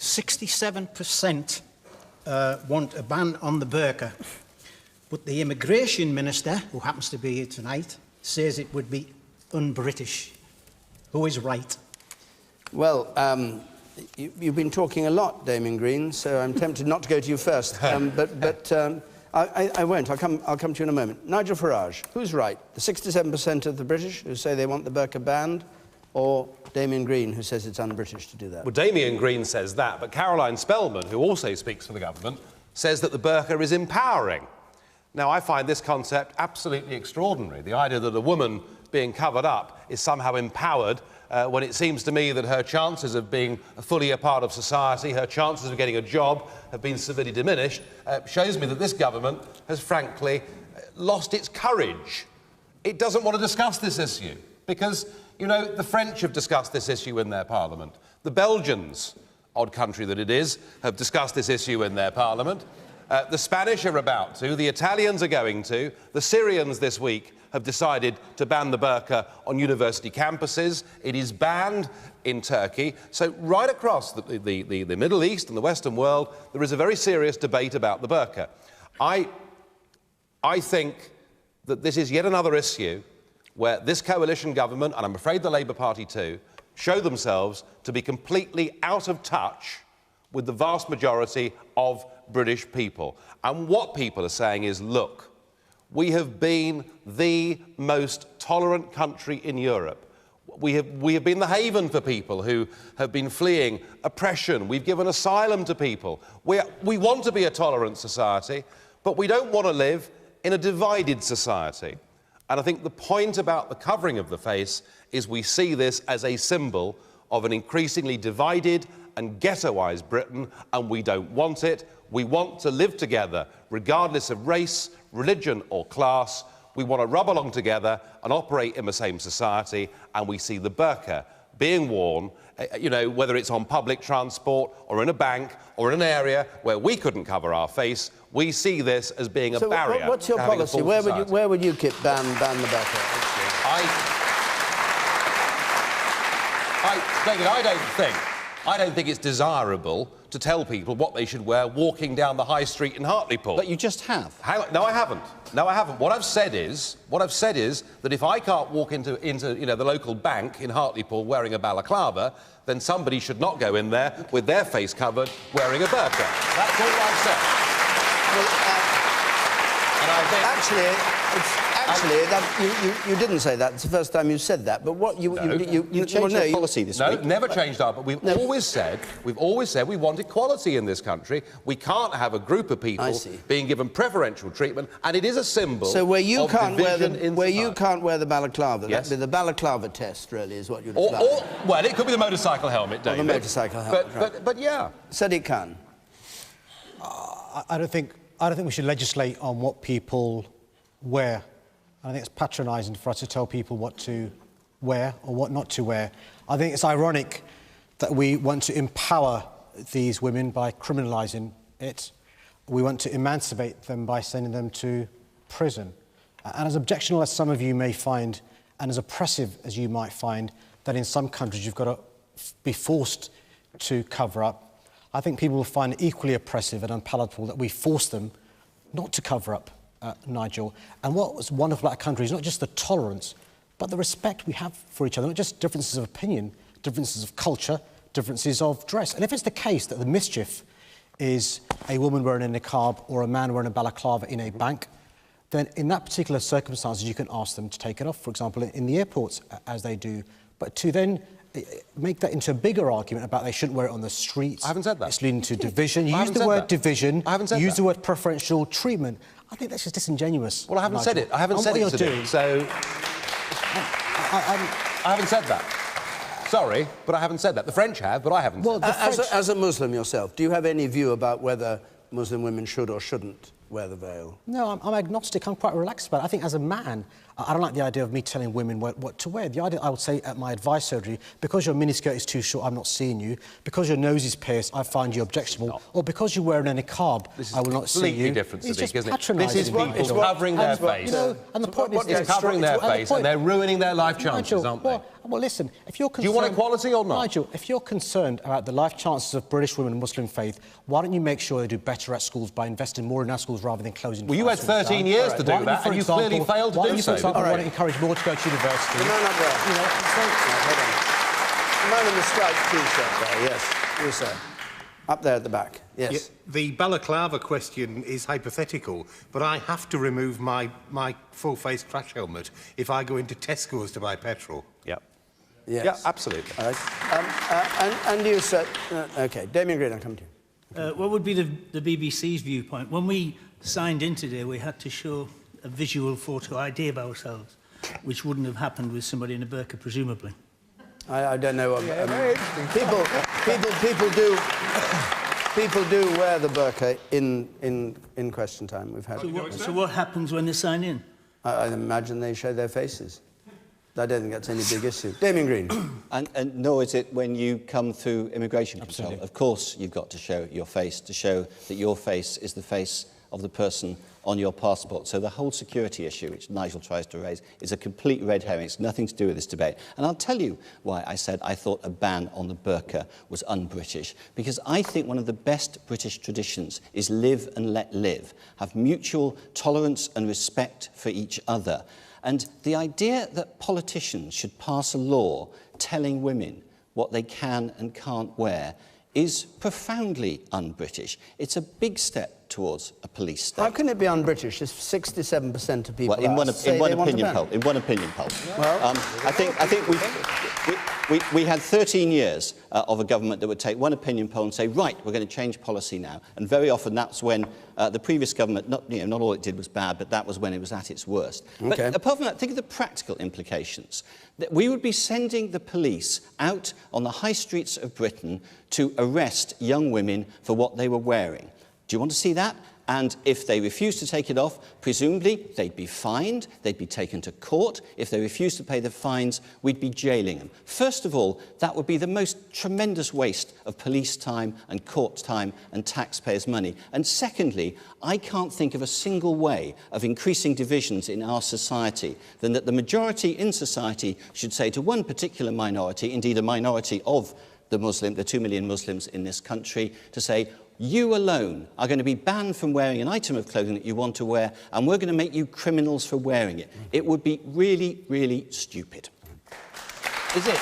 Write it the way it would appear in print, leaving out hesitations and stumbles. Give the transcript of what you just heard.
67% want a ban on the burqa. But the immigration minister, who happens to be here tonight, says it would be un-British. Who is right? Well, you've been talking a lot, Damien Green, so I'm tempted not to go to you first. I won't. I'll come to you in a moment. Nigel Farage, who's right? The 67% of the British who say they want the burqa banned, or Damien Green, who says it's un-British to do that? Well, Damien Green says that, but Caroline Spellman, who also speaks for the government, says that the burqa is empowering. Now, I find this concept absolutely extraordinary. The idea that a woman being covered up is somehow empowered when it seems to me that her chances of being fully a part of society, her chances of getting a job have been severely diminished, shows me that this government has frankly lost its courage. It doesn't want to discuss this issue because, you know, the French have discussed this issue in their parliament. The Belgians, odd country that it is, have discussed this issue in their parliament. The Spanish are about to, the Italians are going to, the Syrians this week have decided to ban the burqa on university campuses. It is banned in Turkey. So right across the Middle East and the Western world, there is a very serious debate about the burqa. I think that this is yet another issue where this coalition government, and I'm afraid the Labour Party too, show themselves to be completely out of touch with the vast majority of British people. And what people are saying is, look, we have been the most tolerant country in Europe. We have been the haven for people who have been fleeing oppression. We've given asylum to people. We want to be a tolerant society, but we don't want to live in a divided society. And I think the point about the covering of the face is we see this as a symbol of an increasingly divided and ghettoised Britain, and we don't want it. We want to live together, regardless of race, religion or class. We want to rub along together and operate in the same society, and we see the burqa being worn, you know, whether it's on public transport or in a bank or in an area where we couldn't cover our face. We see this as being a barrier. So what's your policy? Where would UKIP ban the burqa? David, I don't think it's desirable to tell people what they should wear walking down the high street in Hartlepool. But you just have. No, I haven't. No, I haven't. What I've said is that if I can't walk into you know, the local bank in Hartlepool wearing a balaclava, then somebody should not go in there with their face covered wearing a burqa. That's all I've said. Well, and I think you didn't say that. It's the first time you said that. But what you changed your policy this week. No, never changed our. But we've always said we want equality in this country. We can't have a group of people being given preferential treatment, and it is a symbol. So where you of can't wear division the balaclava, yes, the balaclava test really is what you'd like. Well, it could be the motorcycle helmet, David. Or the motorcycle helmet. But yeah. Sadiq Khan. I don't think we should legislate on what people wear. I think it's patronising for us to tell people what to wear or what not to wear. I think it's ironic that we want to empower these women by criminalising it. We want to emancipate them by sending them to prison. And as objectionable as some of you may find, and as oppressive as you might find, that in some countries you've got to be forced to cover up, I think people will find it equally oppressive and unpalatable that we force them not to cover up, Nigel. And what was wonderful about our country is not just the tolerance, but the respect we have for each other, not just differences of opinion, differences of culture, differences of dress. And if it's the case that the mischief is a woman wearing a niqab or a man wearing a balaclava in a bank, then in that particular circumstances you can ask them to take it off, for example, in the airports, as they do. But to then make that into a bigger argument about they shouldn't wear it on the streets. I haven't said that. It's leading to division. You use the word division. I haven't said that. Use the word preferential treatment. I think that's just disingenuous. Well, I haven't said it. I haven't said it today. So I haven't said that. Sorry, but I haven't said that. The French have, but I haven't said that. As a Muslim yourself, do you have any view about whether Muslim women should or shouldn't wear the veil? No, I'm agnostic. I'm quite relaxed about it. I think as a man, I don't like the idea of me telling women what to wear. The idea, I would say, at my advice surgery, because your miniskirt is too short, I'm not seeing you. Because your nose is pierced, I find you objectionable. Or because you're wearing a niqab, I will not see you. Different, it's Sadiq, just patronising. This is people covering their face. You know, and the point is, it's covering their face, and they're ruining their life chances, aren't they? Well, Well, listen, if you're Do concerned... you want equality or not? Nigel, if you're concerned about the life chances of British women of Muslim faith, why don't you make sure they do better at schools by investing more in our schools rather than closing... Well, you had 13 years to do that, and you clearly failed to do so. Why don't you encourage more to go to university? The man up there. You know, Hold on. The man in the striped T-shirt there, yes. You, sir. Up there at the back, yes. Yeah, the balaclava question is hypothetical, but I have to remove my full-face crash helmet if I go into Tesco's to buy petrol. Yep. Yes. Yeah, absolutely. All right. And you, sir... OK, Damien Green, I'll come to you. What would be the BBC's viewpoint? When we signed in today, we had to show a visual photo ID of ourselves, which wouldn't have happened with somebody in a burqa, presumably. I don't know what... People do wear the burqa in question time. We've had... So what happens when they sign in? I imagine they show their faces. I don't think that's any big issue. Damien Green. And nor is it when you come through immigration control. Absolutely. Of course you've got to show your face, to show that your face is the face of the person on your passport. So the whole security issue, which Nigel tries to raise, is a complete red herring. It's nothing to do with this debate. And I'll tell you why I said I thought a ban on the burqa was un-British. Because I think one of the best British traditions is live and let live, have mutual tolerance and respect for each other. And the idea that politicians should pass a law telling women what they can and can't wear is profoundly un-British. It's a big step towards a police state. How can it be un-British if 67% of people well, in one opinion poll. Well, I think we had 13 years of a government that would take one opinion poll and say, right, we're going to change policy now. And very often that's when the previous government, not all it did was bad, but that was when it was at its worst. Okay. But apart from that, think of the practical implications. That we would be sending the police out on the high streets of Britain to arrest young women for what they were wearing. Do you want to see that? And if they refuse to take it off, presumably they'd be fined, they'd be taken to court. If they refuse to pay the fines, we'd be jailing them. First of all, that would be the most tremendous waste of police time and court time and taxpayers' money. And secondly, I can't think of a single way of increasing divisions in our society than that the majority in society should say to one particular minority, indeed a minority of the 2 million Muslims in this country, to say, you alone are going to be banned from wearing an item of clothing that you want to wear, and we're going to make you criminals for wearing it. It would be really, really stupid. Is it...